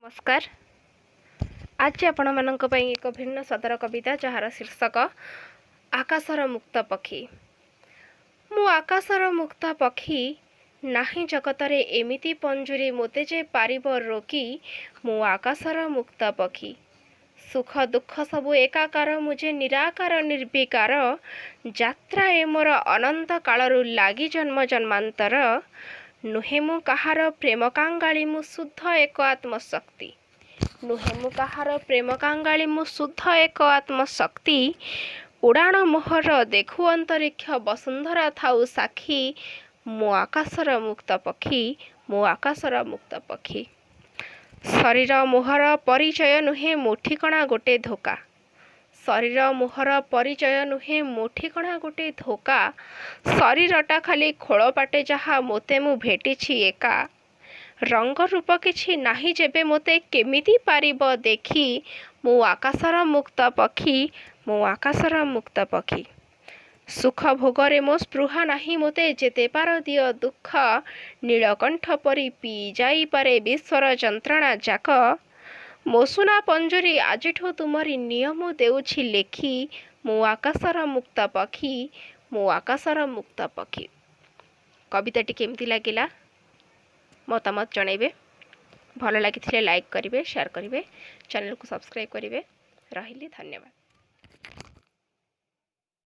नमस्कार। आज आपण मानक पई एक भिन्न सदर कविता जार शीर्षक आकाशर मुक्त पक्षी। मु आकाशर मुक्त पक्षी नाही जगतरे एमिति पंजुरी मोते जे पारिब रोकी। मु आकाशर मुक्त पक्षी सुख दुख सबु एकाकार मुझे निराकार निर्विकार यात्रा ए मोर अनंत कालरु लागी जन्म जन्मांतर नुहे मु कहार प्रेम कांगाली मु शुद्ध एक आत्मशक्ति नुहे मु कहार प्रेम कांगाली मु शुद्ध एक आत्मशक्ति उड़ाण मोहर देखु अंतरिक्ष वसुंधरा थाउ साक्षी मु आकाशर मुक्त पक्षी मु आकाशर मुक्त पक्षी शरीर मोहर परिचय नुहे मो ठिकणा गोटे धोका शरीर मोहर परिचय नुहे मो ठिकणा गोटे धोका शरीरटा खाली खोलपाटे जहा मोते मु भेटिछि एका रंग रूप किछि नाही जेबे मोते केमिति पारिब देखी मु आकाशर मुक्त पक्षी मु आकाशर मुक्त पक्षी सुख भोगरे मो स्पृहा नाही मोते जेते पार दिय दुख नीलकंठ परी पी जाई पारे विश्वर जंत्रणा जाक मो सुना पंजुरी आजिठु तुमरी नियम देउछि लेखी मु आकाशर मुक्त पक्षी मु आकाशर मुक्त पक्षी। कविताटी केमती लागिला मतामत जणाइबे। भल लागिथिले लाइक करिवे, शेयर करिवे, चैनल को सब्सक्राइब करिवे। रहिली धन्यवाद।